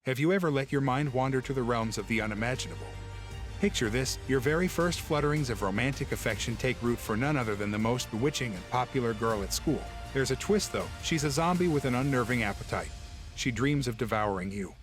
Have you ever let your mind wander to the realms of the unimaginable? Picture this: your very first flutterings of romantic affection take root for none other than the most bewitching and popular girl at school. There's a twist though. She's a zombie with an unnerving appetite. She dreams of devouring you.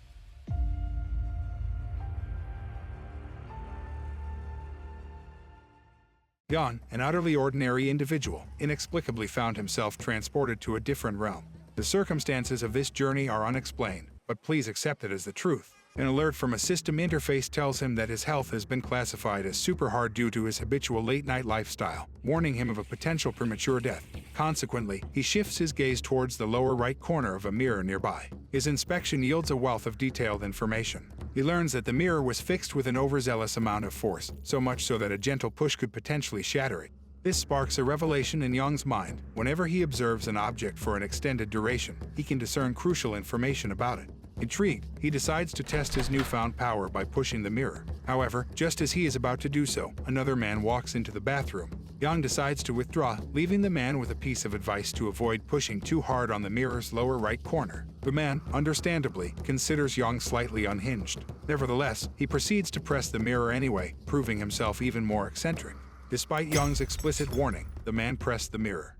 Yang, an utterly ordinary individual, inexplicably found himself transported to a different realm. The circumstances of this journey are unexplained, but please accept it as the truth. An alert from a system interface tells him that his health has been classified as super hard due to his habitual late-night lifestyle, warning him of a potential premature death. Consequently, he shifts his gaze towards the lower right corner of a mirror nearby. His inspection yields a wealth of detailed information. He learns that the mirror was fixed with an overzealous amount of force, so much so that a gentle push could potentially shatter it. This sparks a revelation in Yang's mind. Whenever he observes an object for an extended duration, he can discern crucial information about it. Intrigued, he decides to test his newfound power by pushing the mirror. However, just as he is about to do so, another man walks into the bathroom. Yang decides to withdraw, leaving the man with a piece of advice to avoid pushing too hard on the mirror's lower right corner. The man, understandably, considers Yang slightly unhinged. Nevertheless, he proceeds to press the mirror anyway, proving himself even more eccentric. Despite Yang's explicit warning, the man pressed the mirror.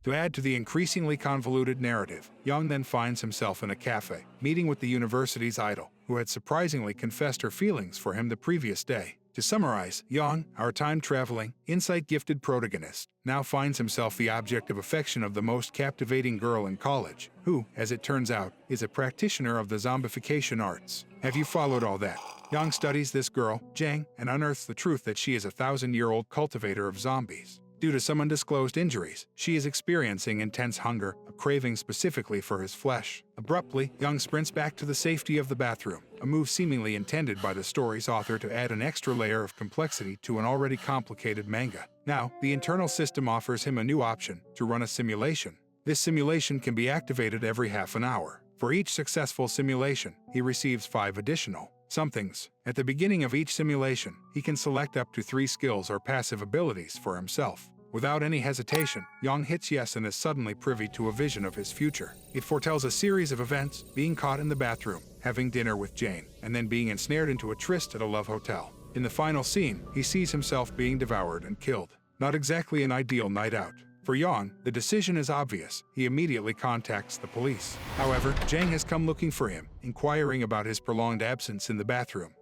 To add to the increasingly convoluted narrative, Yang then finds himself in a cafe, meeting with the university's idol, who had surprisingly confessed her feelings for him the previous day. To summarize, Yang, our time-traveling, insight-gifted protagonist, now finds himself the object of affection of the most captivating girl in college, who, as it turns out, is a practitioner of the zombification arts. Have you followed all that? Yang studies this girl, Jang, and unearths the truth that she is a 1,000-year-old cultivator of zombies. Due to some undisclosed injuries, she is experiencing intense hunger, a craving specifically for his flesh. Abruptly, Yang sprints back to the safety of the bathroom, a move seemingly intended by the story's author to add an extra layer of complexity to an already complicated manga. Now, the internal system offers him a new option: to run a simulation. This simulation can be activated every half an hour. For each successful simulation, he receives 5 additional somethings. At the beginning of each simulation, he can select up to 3 skills or passive abilities for himself. Without any hesitation, Yang hits yes and is suddenly privy to a vision of his future. It foretells a series of events: being caught in the bathroom, having dinner with Jane, and then being ensnared into a tryst at a love hotel. In the final scene, he sees himself being devoured and killed. Not exactly an ideal night out. For Yang, the decision is obvious. He immediately contacts the police. However, Jang has come looking for him, inquiring about his prolonged absence in the bathroom.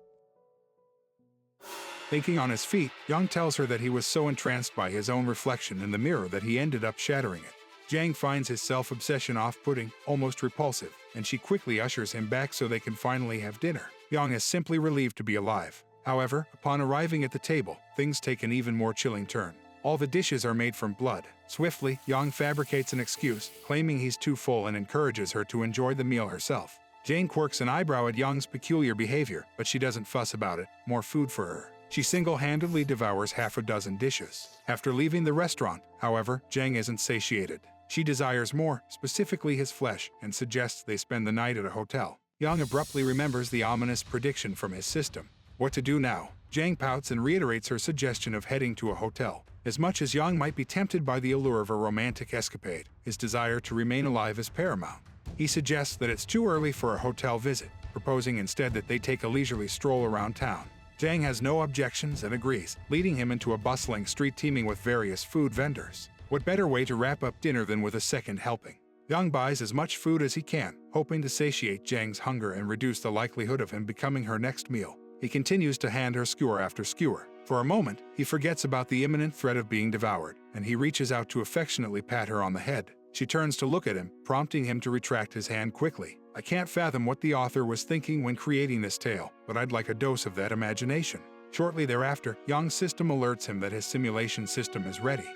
Thinking on his feet, Yang tells her that he was so entranced by his own reflection in the mirror that he ended up shattering it. Jang finds his self-obsession off-putting, almost repulsive, and she quickly ushers him back so they can finally have dinner. Yang is simply relieved to be alive. However, upon arriving at the table, things take an even more chilling turn. All the dishes are made from blood. Swiftly, Yang fabricates an excuse, claiming he's too full, and encourages her to enjoy the meal herself. Jane quirks an eyebrow at Yang's peculiar behavior, but she doesn't fuss about it. More food for her. She single-handedly devours half a dozen dishes. After leaving the restaurant, however, Jang isn't satiated. She desires more, specifically his flesh, and suggests they spend the night at a hotel. Yang abruptly remembers the ominous prediction from his system. What to do now? Jang pouts and reiterates her suggestion of heading to a hotel. As much as Yang might be tempted by the allure of a romantic escapade, his desire to remain alive is paramount. He suggests that it's too early for a hotel visit, proposing instead that they take a leisurely stroll around town. Jang has no objections and agrees, leading him into a bustling street teeming with various food vendors. What better way to wrap up dinner than with a second helping? Yang buys as much food as he can, hoping to satiate Jang's hunger and reduce the likelihood of him becoming her next meal. He continues to hand her skewer after skewer. For a moment, he forgets about the imminent threat of being devoured, and he reaches out to affectionately pat her on the head. She turns to look at him, prompting him to retract his hand quickly. I can't fathom what the author was thinking when creating this tale, but I'd like a dose of that imagination. Shortly thereafter, Yang's system alerts him that his simulation system is ready.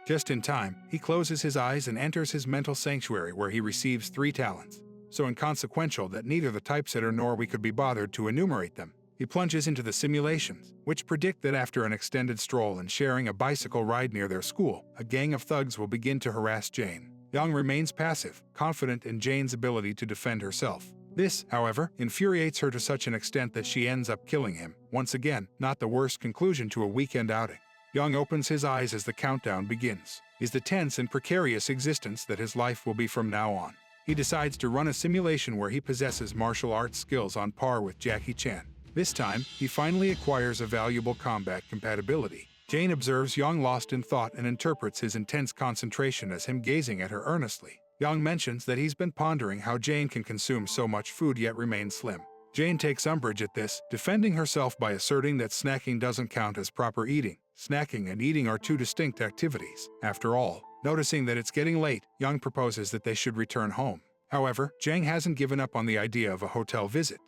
Just in time, he closes his eyes and enters his mental sanctuary, where he receives 3 talents. So inconsequential that neither the typesetter nor we could be bothered to enumerate them. He plunges into the simulations, which predict that after an extended stroll and sharing a bicycle ride near their school, a gang of thugs will begin to harass Jane. Yang remains passive, confident in Jane's ability to defend herself. This, however, infuriates her to such an extent that she ends up killing him. Once again, not the worst conclusion to a weekend outing. Yang opens his eyes as the countdown begins. Is the tense and precarious existence that his life will be from now on. He decides to run a simulation where he possesses martial arts skills on par with Jackie Chan. This time, he finally acquires a valuable combat compatibility. Jane observes Yang lost in thought and interprets his intense concentration as him gazing at her earnestly. Yang mentions that he's been pondering how Jane can consume so much food yet remain slim. Jane takes umbrage at this, defending herself by asserting that snacking doesn't count as proper eating. Snacking and eating are two distinct activities. After all, noticing that it's getting late, Yang proposes that they should return home. However, Jane hasn't given up on the idea of a hotel visit.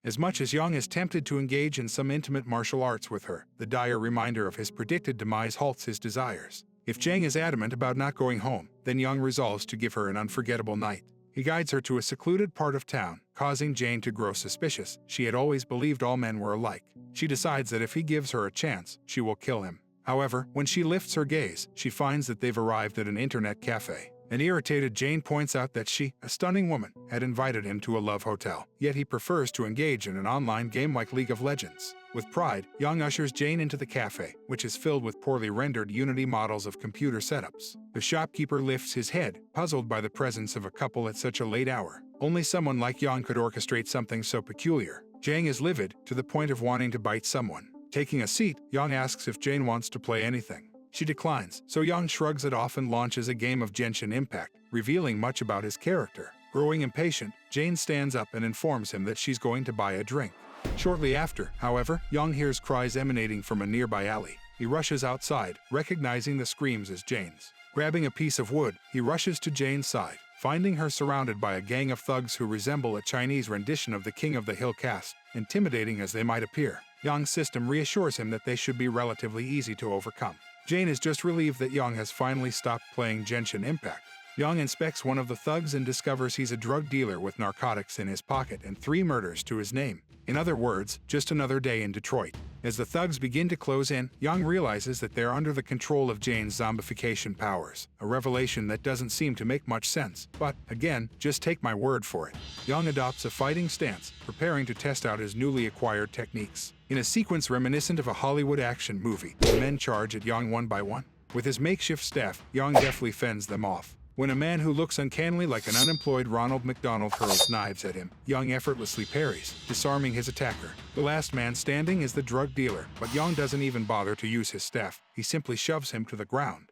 As much as Yang is tempted to engage in some intimate martial arts with her, the dire reminder of his predicted demise halts his desires. If Jane is adamant about not going home, then Yang resolves to give her an unforgettable night. He guides her to a secluded part of town, causing Jane to grow suspicious. She had always believed all men were alike. She decides that if he gives her a chance, she will kill him. However, when she lifts her gaze, she finds that they've arrived at an internet cafe. An irritated Jane points out that she, a stunning woman, had invited him to a love hotel, yet he prefers to engage in an online game like League of Legends. With pride, Yang ushers Jane into the cafe, which is filled with poorly rendered Unity models of computer setups. The shopkeeper lifts his head, puzzled by the presence of a couple at such a late hour. Only someone like Yang could orchestrate something so peculiar. Jane is livid, to the point of wanting to bite someone. Taking a seat, Yang asks if Jane wants to play anything. She declines, so Yang shrugs it off and launches a game of Genshin Impact, revealing much about his character. Growing impatient, Jane stands up and informs him that she's going to buy a drink. Shortly after, however, Yang hears cries emanating from a nearby alley. He rushes outside, recognizing the screams as Jane's. Grabbing a piece of wood, he rushes to Jane's side, finding her surrounded by a gang of thugs who resemble a Chinese rendition of the King of the Hill caste, intimidating as they might appear. Yang's system reassures him that they should be relatively easy to overcome. Jane is just relieved that Yang has finally stopped playing Genshin Impact. Yang inspects one of the thugs and discovers he's a drug dealer with narcotics in his pocket and 3 murders to his name. In other words, just another day in Detroit. As the thugs begin to close in, Yang realizes that they're under the control of Jane's zombification powers, a revelation that doesn't seem to make much sense. But, again, just take my word for it. Yang adopts a fighting stance, preparing to test out his newly acquired techniques. In a sequence reminiscent of a Hollywood action movie, the men charge at Yang one by one. With his makeshift staff, Yang deftly fends them off. When a man who looks uncannily like an unemployed Ronald McDonald hurls knives at him, Yang effortlessly parries, disarming his attacker. The last man standing is the drug dealer, but Yang doesn't even bother to use his staff. He simply shoves him to the ground.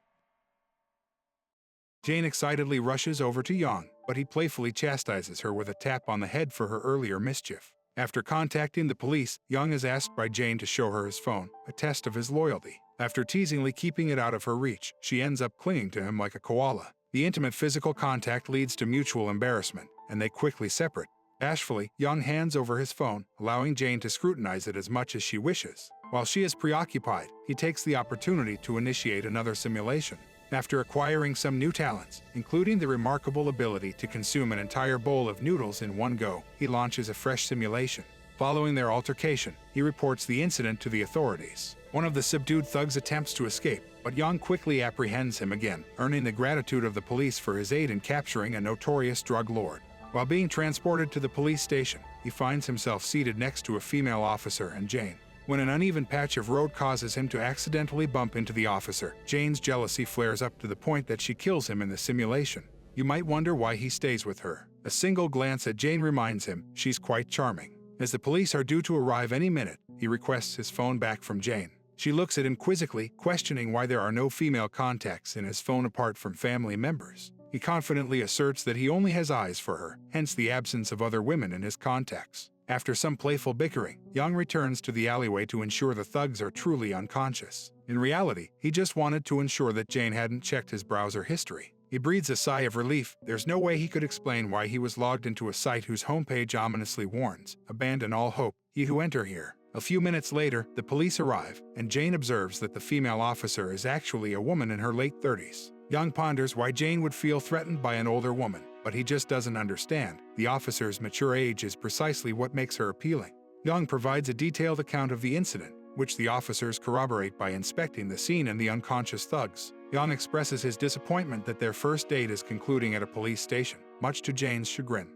Jane excitedly rushes over to Yang, but he playfully chastises her with a tap on the head for her earlier mischief. After contacting the police, Yang is asked by Jane to show her his phone, a test of his loyalty. After teasingly keeping it out of her reach, she ends up clinging to him like a koala. The intimate physical contact leads to mutual embarrassment, and they quickly separate. Bashfully, Yang hands over his phone, allowing Jane to scrutinize it as much as she wishes. While she is preoccupied, he takes the opportunity to initiate another simulation. After acquiring some new talents, including the remarkable ability to consume an entire bowl of noodles in one go, he launches a fresh simulation. Following their altercation, he reports the incident to the authorities. One of the subdued thugs attempts to escape, but Yang quickly apprehends him again, earning the gratitude of the police for his aid in capturing a notorious drug lord. While being transported to the police station, he finds himself seated next to a female officer and Jane. When an uneven patch of road causes him to accidentally bump into the officer, Jane's jealousy flares up to the point that she kills him in the simulation. You might wonder why he stays with her. A single glance at Jane reminds him she's quite charming. As the police are due to arrive any minute, he requests his phone back from Jane. She looks at him quizzically, questioning why there are no female contacts in his phone apart from family members. He confidently asserts that he only has eyes for her, hence the absence of other women in his contacts. After some playful bickering, Yang returns to the alleyway to ensure the thugs are truly unconscious. In reality, he just wanted to ensure that Jane hadn't checked his browser history. He breathes a sigh of relief. There's no way he could explain why he was logged into a site whose homepage ominously warns, "Abandon all hope, ye who enter here." A few minutes later, the police arrive, and Jane observes that the female officer is actually a woman in her late 30s. Yang ponders why Jane would feel threatened by an older woman, but he just doesn't understand. The officer's mature age is precisely what makes her appealing. Yang provides a detailed account of the incident, which the officers corroborate by inspecting the scene and the unconscious thugs. Yang expresses his disappointment that their first date is concluding at a police station, much to Jane's chagrin.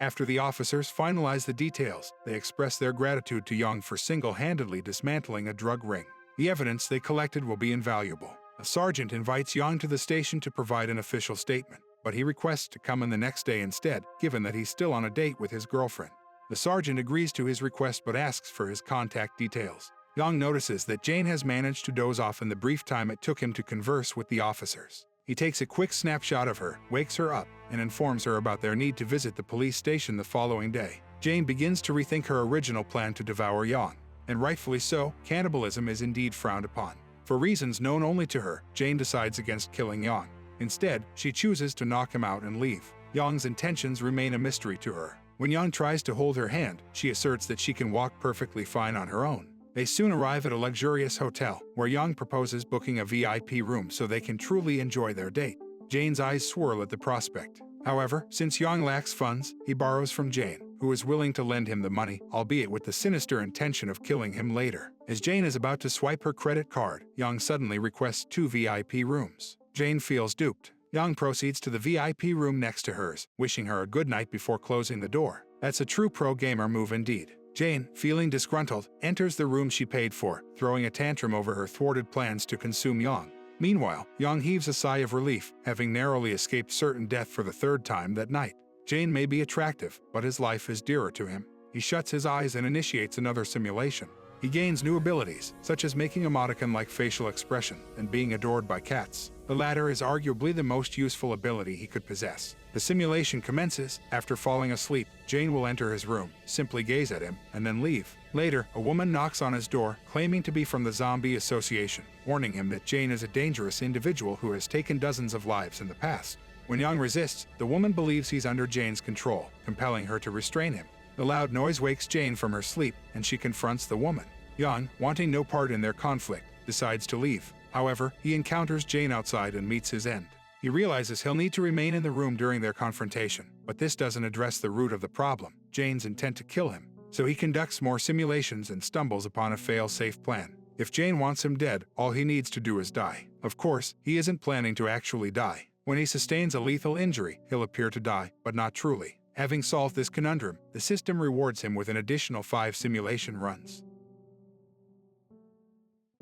After the officers finalize the details, they express their gratitude to Yang for single-handedly dismantling a drug ring. The evidence they collected will be invaluable. A sergeant invites Yang to the station to provide an official statement. but he requests to come in the next day instead, given that he's still on a date with his girlfriend. The sergeant agrees to his request but asks for his contact details. Yang notices that Jane has managed to doze off in the brief time it took him to converse with the officers. He takes a quick snapshot of her, wakes her up, and informs her about their need to visit the police station the following day. Jane begins to rethink her original plan to devour Yang. And rightfully so, cannibalism is indeed frowned upon. For reasons known only to her, Jane decides against killing Yang. Instead, she chooses to knock him out and leave. Yang's intentions remain a mystery to her. When Yang tries to hold her hand, she asserts that she can walk perfectly fine on her own. They soon arrive at a luxurious hotel, where Yang proposes booking a VIP room so they can truly enjoy their date. Jane's eyes swirl at the prospect. However, since Yang lacks funds, he borrows from Jane, who is willing to lend him the money, albeit with the sinister intention of killing him later. As Jane is about to swipe her credit card, Yang suddenly requests 2 VIP rooms. Jane feels duped. Yang proceeds to the VIP room next to hers, wishing her a good night before closing the door. That's a true pro-gamer move indeed. Jane, feeling disgruntled, enters the room she paid for, throwing a tantrum over her thwarted plans to consume Yang. Meanwhile, Yang heaves a sigh of relief, having narrowly escaped certain death for the 3rd time that night. Jane may be attractive, but his life is dearer to him. He shuts his eyes and initiates another simulation. He gains new abilities, such as making emoticon-like facial expression and being adored by cats. The latter is arguably the most useful ability he could possess. The simulation commences. After falling asleep, Jane will enter his room, simply gaze at him, and then leave. Later, a woman knocks on his door, claiming to be from the Zombie Association, warning him that Jane is a dangerous individual who has taken dozens of lives in the past. When Yang resists, the woman believes he's under Jane's control, compelling her to restrain him. The loud noise wakes Jane from her sleep, and she confronts the woman. Yang, wanting no part in their conflict, decides to leave. However, he encounters Jane outside and meets his end. He realizes he'll need to remain in the room during their confrontation, but this doesn't address the root of the problem, Jane's intent to kill him. So he conducts more simulations and stumbles upon a fail-safe plan. If Jane wants him dead, all he needs to do is die. Of course, he isn't planning to actually die. When he sustains a lethal injury, he'll appear to die, but not truly. Having solved this conundrum, the system rewards him with an additional 5 simulation runs.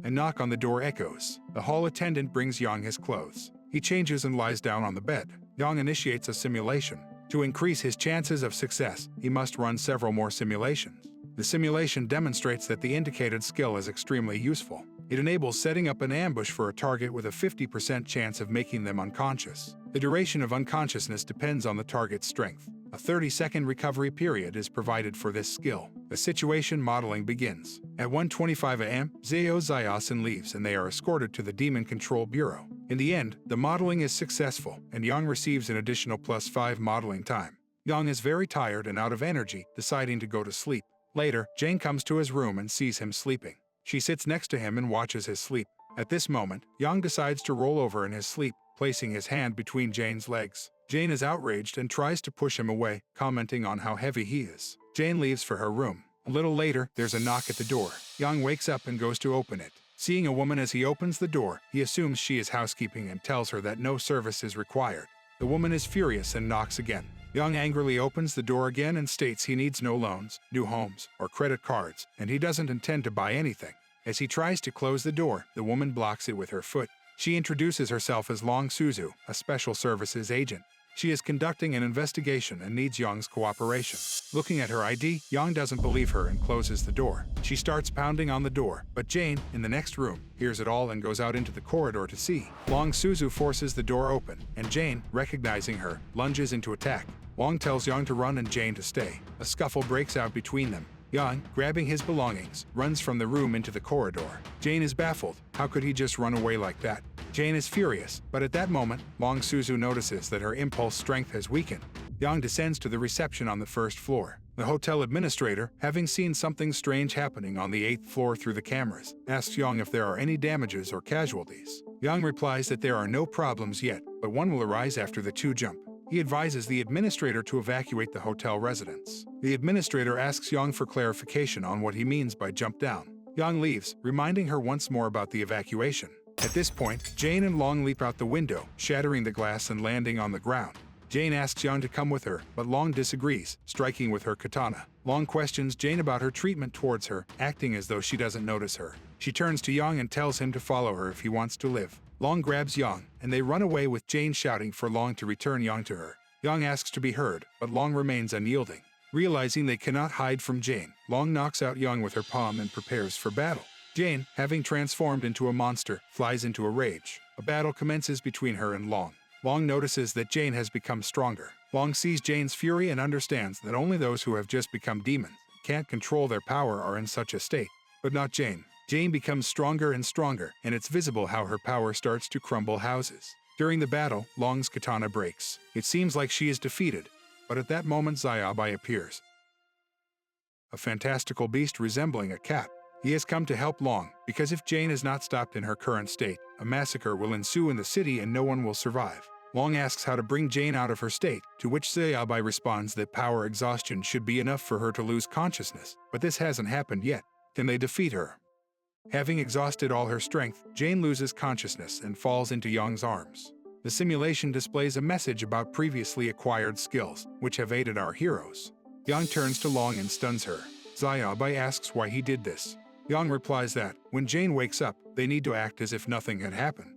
A knock on the door echoes. The hall attendant brings Yang his clothes. He changes and lies down on the bed. Yang initiates a simulation. To increase his chances of success, he must run several more simulations. The simulation demonstrates that the indicated skill is extremely useful. It enables setting up an ambush for a target with a 50% chance of making them unconscious. The duration of unconsciousness depends on the target's strength. A 30-second recovery period is provided for this skill. The situation modeling begins. At 1:25 a.m., Zeo Zyasin leaves and they are escorted to the Demon Control Bureau. In the end, the modeling is successful, and Yang receives an additional +5 modeling time. Yang is very tired and out of energy, deciding to go to sleep. Later, Jane comes to his room and sees him sleeping. She sits next to him and watches his sleep. At this moment, Yang decides to roll over in his sleep, placing his hand between Jane's legs. Jane is outraged and tries to push him away, commenting on how heavy he is. Jane leaves for her room. A little later, there's a knock at the door. Yang wakes up and goes to open it. Seeing a woman as he opens the door, he assumes she is housekeeping and tells her that no service is required. The woman is furious and knocks again. Yang angrily opens the door again and states he needs no loans, new homes, or credit cards, and he doesn't intend to buy anything. As he tries to close the door, the woman blocks it with her foot. She introduces herself as Long Suzu, a special services agent. She is conducting an investigation and needs Yang's cooperation. Looking at her ID, Yang doesn't believe her and closes the door. She starts pounding on the door, but Jane, in the next room, hears it all and goes out into the corridor to see. Long Suzu forces the door open, and Jane, recognizing her, lunges into attack. Long tells Yang to run and Jane to stay. A scuffle breaks out between them. Yang, grabbing his belongings, runs from the room into the corridor. Jane is baffled. How could he just run away like that? Jane is furious, but at that moment, Long Suzu notices that her impulse strength has weakened. Yang descends to the reception on the 1st floor. The hotel administrator, having seen something strange happening on the 8th floor through the cameras, asks Yang if there are any damages or casualties. Yang replies that there are no problems yet, but one will arise after the 2 jump. He advises the administrator to evacuate the hotel residents. The administrator asks Yang for clarification on what he means by jump down. Yang leaves, reminding her once more about the evacuation. At this point, Jane and Long leap out the window, shattering the glass and landing on the ground. Jane asks Yang to come with her, but Long disagrees, striking with her katana. Long questions Jane about her treatment towards her, acting as though she doesn't notice her. She turns to Yang and tells him to follow her if he wants to live. Long grabs Yang, and they run away with Jane shouting for Long to return Yang to her. Yang asks to be heard, but Long remains unyielding. Realizing they cannot hide from Jane, Long knocks out Yang with her palm and prepares for battle. Jane, having transformed into a monster, flies into a rage. A battle commences between her and Long. Long notices that Jane has become stronger. Long sees Jane's fury and understands that only those who have just become demons, can't control their power, are in such a state. But not Jane. Jane becomes stronger and stronger, and it's visible how her power starts to crumble houses. During the battle, Long's katana breaks. It seems like she is defeated, but at that moment Xiaobai appears. A fantastical beast resembling a cat. He has come to help Long, because if Jane is not stopped in her current state, a massacre will ensue in the city and no one will survive. Long asks how to bring Jane out of her state, to which Xiaobai responds that power exhaustion should be enough for her to lose consciousness, but this hasn't happened yet. Can they defeat her? Having exhausted all her strength, Jane loses consciousness and falls into Yang's arms. The simulation displays a message about previously acquired skills, which have aided our heroes. Yang turns to Long and stuns her. Xiaobai asks why he did this. Yang replies that, when Jane wakes up, they need to act as if nothing had happened.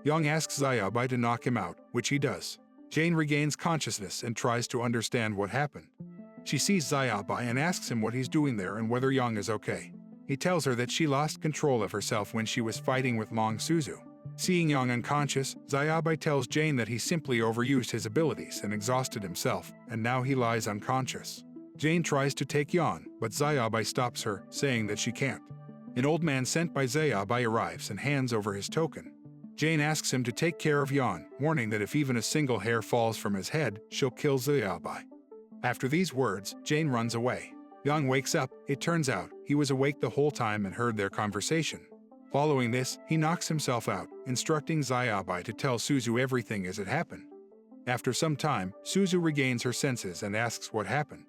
Yang asks Xiaobai to knock him out, which he does. Jane regains consciousness and tries to understand what happened. She sees Xiaobai and asks him what he's doing there and whether Yang is okay. He tells her that she lost control of herself when she was fighting with Long Suzu. Seeing Yang unconscious, Xiaobai tells Jane that he simply overused his abilities and exhausted himself, and now he lies unconscious. Jane tries to take Yang, but Xiaobai stops her, saying that she can't. An old man sent by Xiaobai arrives and hands over his token. Jane asks him to take care of Yang, warning that if even a single hair falls from his head, she'll kill Xiaobai. After these words, Jane runs away. Yang wakes up. It turns out, he was awake the whole time and heard their conversation. Following this, he knocks himself out, instructing Xiaobai to tell Suzu everything as it happened. After some time, Suzu regains her senses and asks what happened.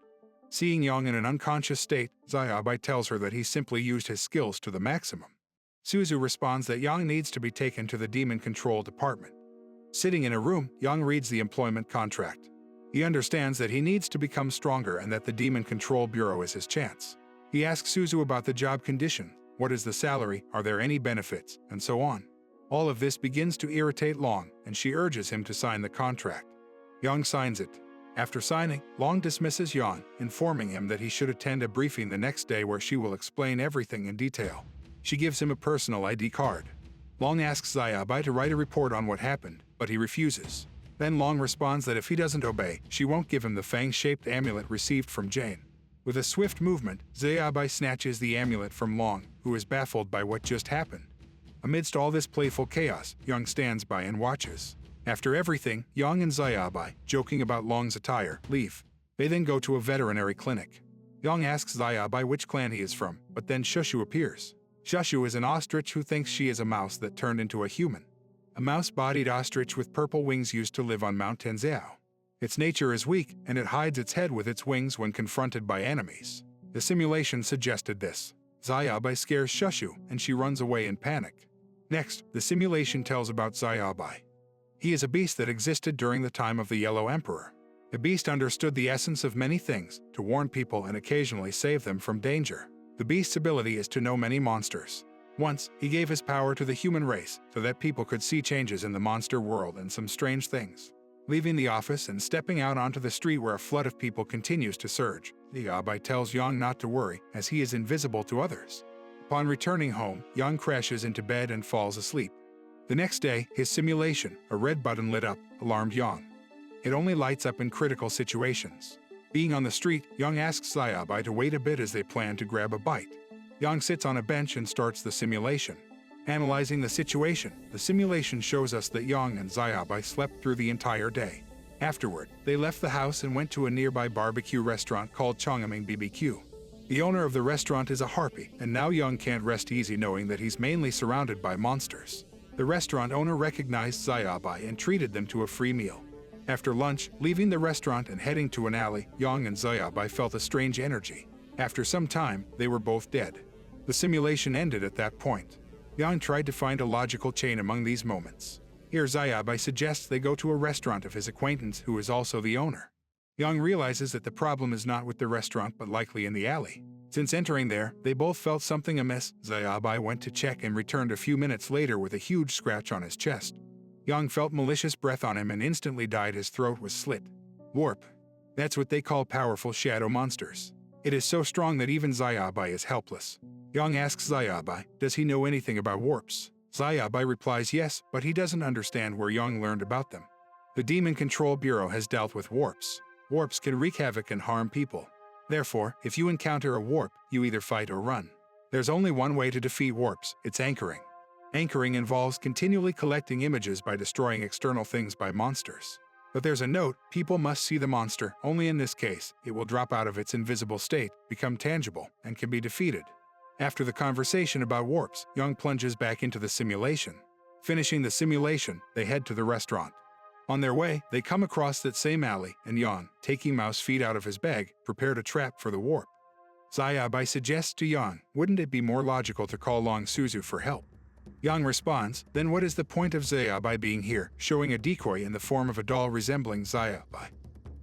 Seeing Yang in an unconscious state, Xiaobai tells her that he simply used his skills to the maximum. Suzu responds that Yang needs to be taken to the demon control department. Sitting in a room, Yang reads the employment contract. He understands that he needs to become stronger and that the Demon Control Bureau is his chance. He asks Suzu about the job condition, what is the salary, are there any benefits, and so on. All of this begins to irritate Long, and she urges him to sign the contract. Yang signs it. After signing, Long dismisses Yang, informing him that he should attend a briefing the next day where she will explain everything in detail. She gives him a personal ID card. Long asks Xiaobai to write a report on what happened, but he refuses. Then Long responds that if he doesn't obey, she won't give him the fang-shaped amulet received from Jane. With a swift movement, Xiaobai snatches the amulet from Long, who is baffled by what just happened. Amidst all this playful chaos, Yang stands by and watches. After everything, Yang and Xiaobai, joking about Long's attire, leave. They then go to a veterinary clinic. Yang asks Xiaobai which clan he is from, but then Shushu appears. Shushu is an ostrich who thinks she is a mouse that turned into a human. A mouse-bodied ostrich with purple wings used to live on Mount Tenzhou. Its nature is weak, and it hides its head with its wings when confronted by enemies. The simulation suggested this. Xiaobai scares Shushu, and she runs away in panic. Next, the simulation tells about Xiaobai. He is a beast that existed during the time of the Yellow Emperor. The beast understood the essence of many things, to warn people and occasionally save them from danger. The beast's ability is to know many monsters. Once, he gave his power to the human race so that people could see changes in the monster world and some strange things. Leaving the office and stepping out onto the street where a flood of people continues to surge, Xiaobai tells Yang not to worry, as he is invisible to others. Upon returning home, Yang crashes into bed and falls asleep. The next day, his simulation, a red button lit up, alarmed Yang. It only lights up in critical situations. Being on the street, Yang asks Xiaobai to wait a bit as they plan to grab a bite. Yang sits on a bench and starts the simulation. Analyzing the situation, the simulation shows us that Yang and Xiaobai slept through the entire day. Afterward, they left the house and went to a nearby barbecue restaurant called Chongming BBQ. The owner of the restaurant is a harpy, and now Yang can't rest easy knowing that he's mainly surrounded by monsters. The restaurant owner recognized Xiaobai and treated them to a free meal. After lunch, leaving the restaurant and heading to an alley, Yang and Xiaobai felt a strange energy. After some time, they were both dead. The simulation ended at that point. Yang tried to find a logical chain among these moments. Here Xiaobai suggests they go to a restaurant of his acquaintance who is also the owner. Yang realizes that the problem is not with the restaurant but likely in the alley. Since entering there, they both felt something amiss. Zayabai went to check and returned a few minutes later with a huge scratch on his chest. Yang felt malicious breath on him and instantly died. His throat was slit. Warp. That's what they call powerful shadow monsters. It is so strong that even Zayabai is helpless. Yang asks Zayabai, does he know anything about warps? Zayabai replies yes, but he doesn't understand where Yang learned about them. The Demon Control Bureau has dealt with warps. Warps can wreak havoc and harm people. Therefore, if you encounter a warp, you either fight or run. There's only one way to defeat warps, it's anchoring. Anchoring involves continually collecting images by destroying external things by monsters. But there's a note, people must see the monster, only in this case, it will drop out of its invisible state, become tangible, and can be defeated. After the conversation about warps, Yang plunges back into the simulation. Finishing the simulation, they head to the restaurant. On their way, they come across that same alley, and Yang, taking mouse feet out of his bag, prepared a trap for the warp. Zayabai suggests to Yang, wouldn't it be more logical to call Long Suzu for help? Yang responds, then what is the point of Zayabai being here, showing a decoy in the form of a doll resembling Zayabai?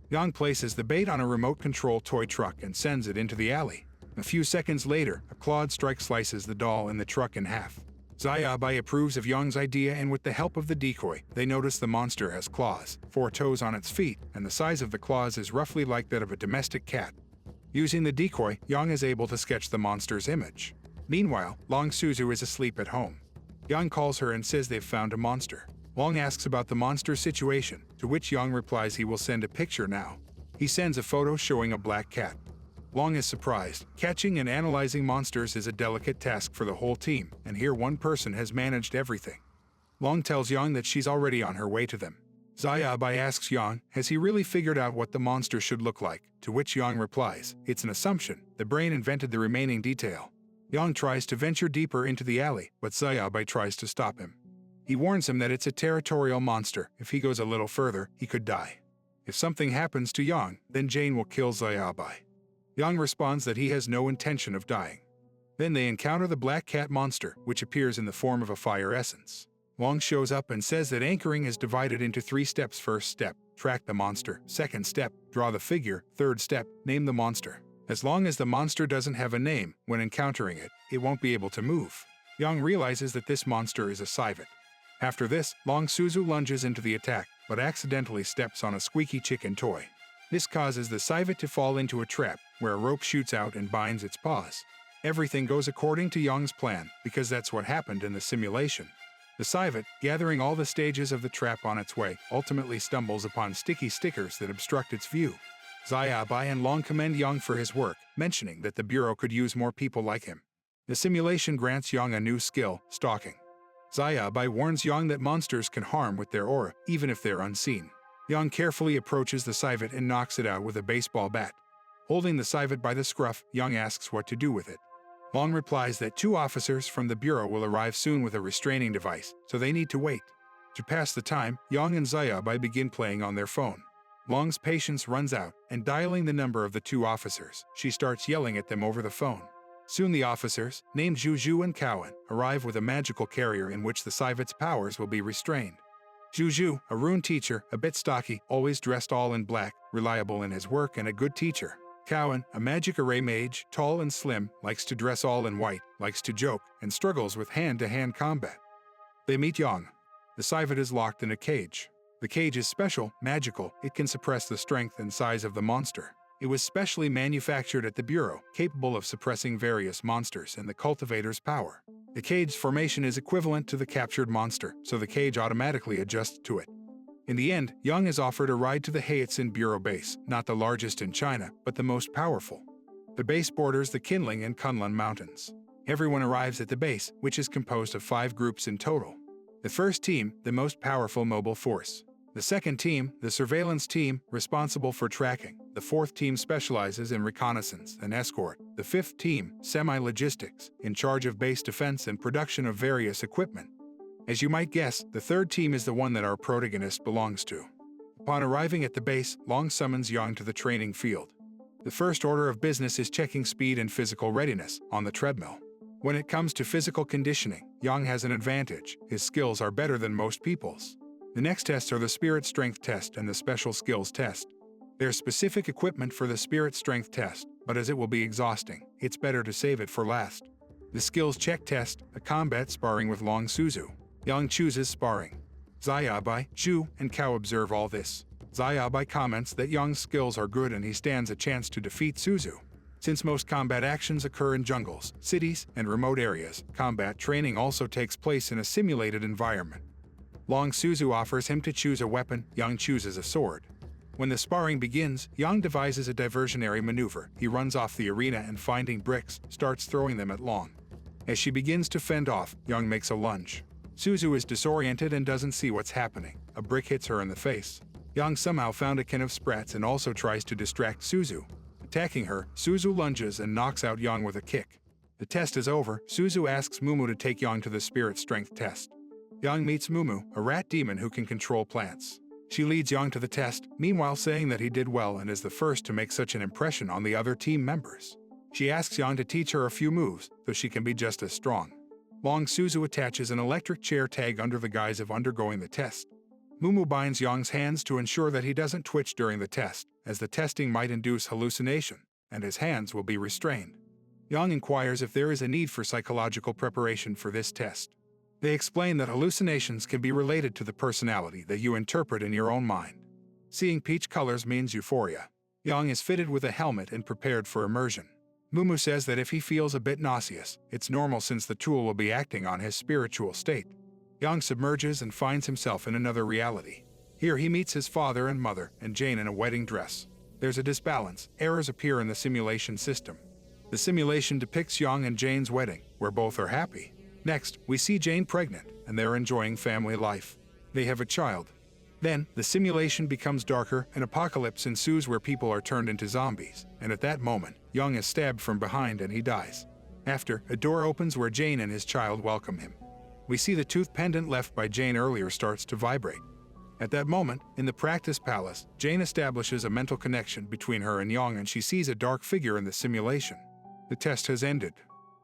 Yang places the bait on a remote control toy truck and sends it into the alley. A few seconds later, a clawed strike slices the doll in the truck in half. Zayabai approves of Yang's idea, and with the help of the decoy, they notice the monster has claws, 4 toes on its feet, and the size of the claws is roughly like that of a domestic cat. Using the decoy, Yang is able to sketch the monster's image. Meanwhile, Long Suzu is asleep at home. Yang calls her and says they've found a monster. Long asks about the monster's situation, to which Yang replies he will send a picture now. He sends a photo showing a black cat. Long is surprised. Catching and analyzing monsters is a delicate task for the whole team, and here one person has managed everything. Long tells Yang that she's already on her way to them. Zayabai asks Yang, has he really figured out what the monster should look like, to which Yang replies, it's an assumption, the brain invented the remaining detail. Yang tries to venture deeper into the alley, but Zayabai tries to stop him. He warns him that it's a territorial monster. If he goes a little further, he could die. If something happens to Yang, then Jane will kill Zayabai. Yang responds that he has no intention of dying. Then they encounter the black cat monster, which appears in the form of a fire essence. Long shows up and says that anchoring is divided into 3 steps. First step, track the monster. Second step, draw the figure. Third step, name the monster. As long as the monster doesn't have a name, when encountering it, it won't be able to move. Yang realizes that this monster is a civet. After this, Long Suzu lunges into the attack, but accidentally steps on a squeaky chicken toy. This causes the civet to fall into a trap, where a rope shoots out and binds its paws. Everything goes according to Yang's plan, because that's what happened in the simulation. The civet, gathering all the stages of the trap on its way, ultimately stumbles upon sticky stickers that obstruct its view. Zayabai and Long commend Yang for his work, mentioning that the Bureau could use more people like him. The simulation grants Yang a new skill, stalking. Zayabai warns Yang that monsters can harm with their aura, even if they're unseen. Yang carefully approaches the civet and knocks it out with a baseball bat. Holding the civet by the scruff, Yang asks what to do with it. Long replies that 2 officers from the Bureau will arrive soon with a restraining device, so they need to wait. To pass the time, Yang and Zayabai begin playing on their phone. Long's patience runs out, and dialing the number of the 2 officers, she starts yelling at them over the phone. Soon the officers, named Juju and Cowan, arrive with a magical carrier in which the civet's powers will be restrained. Juju, a rune teacher, a bit stocky, always dressed all in black, reliable in his work and a good teacher. Cowan, a magic array mage, tall and slim, likes to dress all in white, likes to joke, and struggles with hand-to-hand combat. They meet Yang. The civet is locked in a cage. The cage is special, magical, it can suppress the strength and size of the monster. It was specially manufactured at the Bureau, capable of suppressing various monsters and the cultivator's power. The cage's formation is equivalent to the captured monster, so the cage automatically adjusts to it. In the end, Yang is offered a ride to the Heiatsin Bureau base, not the largest in China, but the most powerful. The base borders the Qinling and Kunlun mountains. Everyone arrives at the base, which is composed of 5 groups in total. The first team, the most powerful mobile force. The second team, the surveillance team, responsible for tracking. The fourth team specializes in reconnaissance and escort. The fifth team, semi-logistics, in charge of base defense and production of various equipment. As you might guess, the third team is the one that our protagonist belongs to. Upon arriving at the base, Long summons Yang to the training field. The first order of business is checking speed and physical readiness on the treadmill. When it comes to physical conditioning, Yang has an advantage. His skills are better than most people's. The next tests are the spirit strength test and the special skills test. There's specific equipment for the spirit strength test. but as it will be exhausting, it's better to save it for last. The skills check test, a combat sparring with Long Suzu. Yang chooses sparring. Xiaobai, Zhu, and Cao observe all this. Xiaobai comments that Yang's skills are good and he stands a chance to defeat Suzu. Since most combat actions occur in jungles, cities, and remote areas, combat training also takes place in a simulated environment. Long Suzu offers him to choose a weapon, Yang chooses a sword. When the sparring begins, Yang devises a diversionary maneuver. He runs off the arena and finding bricks, starts throwing them at Long. As she begins to fend off, Yang makes a lunge. Suzu is disoriented and doesn't see what's happening. A brick hits her in the face. Yang somehow found a can of sprats and also tries to distract Suzu. Attacking her, Suzu lunges and knocks out Yang with a kick. The test is over. Suzu asks Mumu to take Yang to the spirit strength test. Yang meets Mumu, a rat demon who can control plants. She leads Yang to the test, meanwhile saying that he did well and is the first to make such an impression on the other team members. She asks Yang to teach her a few moves, so she can be just as strong. Long Suzu attaches an electric chair tag under the guise of undergoing the test. Mumu binds Yang's hands to ensure that he doesn't twitch during the test, as the testing might induce hallucination, and his hands will be restrained. Yang inquires if there is a need for psychological preparation for this test. They explain that hallucinations can be related to the personality that you interpret in your own mind. Seeing peach colors means euphoria. Yang is fitted with a helmet and prepared for immersion. Mumu says that if he feels a bit nauseous, it's normal since the tool will be acting on his spiritual state. Yang submerges and finds himself in another reality. Here he meets his father and mother, and Jane in a wedding dress. There's a disbalance. Errors appear in the simulation system. The simulation depicts Yang and Jane's wedding, where both are happy. Next, we see Jane pregnant, and they're enjoying family life. They have a child. Then, the simulation becomes darker, an apocalypse ensues where people are turned into zombies, and at that moment, Yang is stabbed from behind and he dies. After, a door opens where Jane and his child welcome him. We see the tooth pendant left by Jane earlier starts to vibrate. At that moment, in the practice palace, Jane establishes a mental connection between her and Yang and she sees a dark figure in the simulation. The test has ended.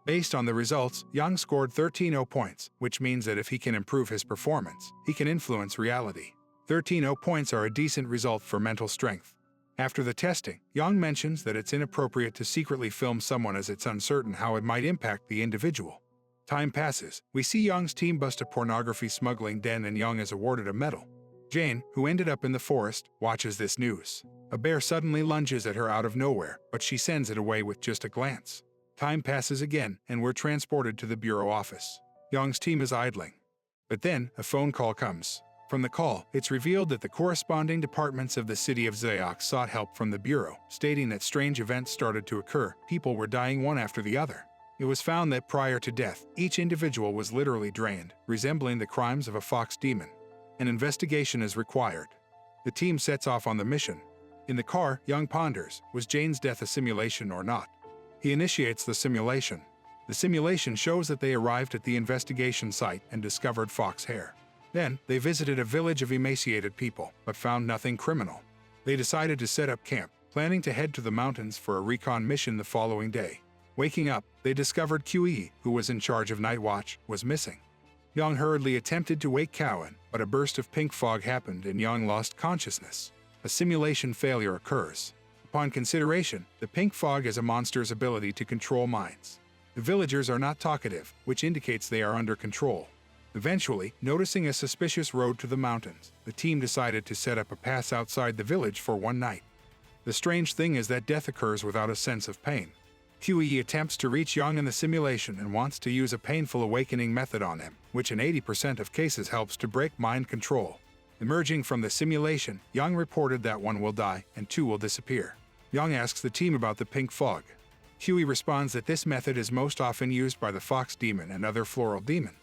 Based on the results, Yang scored 13 points, which means that if he can improve his performance, he can influence reality. 13 points are a decent result for mental strength. After the testing, Yang mentions that it's inappropriate to secretly film someone as it's uncertain how it might impact the individual. Time passes. We see Yang's team bust a pornography smuggling den and Yang is awarded a medal. Jane, who ended up in the forest, watches this news. A bear suddenly lunges at her out of nowhere, but she sends it away with just a glance. Time passes again, and we're transported to the bureau office. Yang's team is idling. But then, a phone call comes. From the call, it's revealed that the corresponding departments of the city of Zayok sought help from the bureau, stating that strange events started to occur. People were dying one after the other. It was found that prior to death, each individual was literally drained, resembling the crimes of a fox demon. An investigation is required. The team sets off on the mission. In the car, Yang ponders, was Jane's death a simulation or not? He initiates the simulation. The simulation shows that they arrived at the investigation site and discovered fox hair. Then, they visited a village of emaciated people, but found nothing criminal. They decided to set up camp, planning to head to the mountains for a recon mission the following day. Waking up, they discovered QE, who was in charge of night watch, was missing. Yang hurriedly attempted to wake Cowan, but a burst of pink fog happened and Yang lost consciousness. A simulation failure occurs. Upon consideration, the pink fog has a monster's ability to control minds. The villagers are not talkative, which indicates they are under control. Eventually, noticing a suspicious road to the mountains, the team decided to set up a pass outside the village for one night. The strange thing is that death occurs without a sense of pain. QE attempts to reach Yang in the simulation and wants to use a painful awakening method on him, which in 80% of cases helps to break mind control. Emerging from the simulation, Yang reported that one will die and two will disappear. Yang asks the team about the pink fog. QE responds that this method is most often used by the fox demon and other floral demons.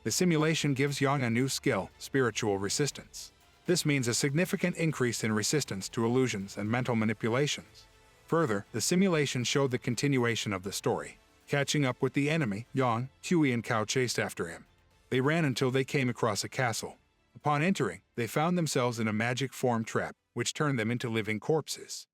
The simulation gives Yang a new skill, spiritual resistance. This means a significant increase in resistance to illusions and mental manipulations. Further, the simulation showed the continuation of the story. Catching up with the enemy, Yang, QE and Cao chased after him. They ran until they came across a castle. Upon entering, they found themselves in a magic form trap, which turned them into living corpses.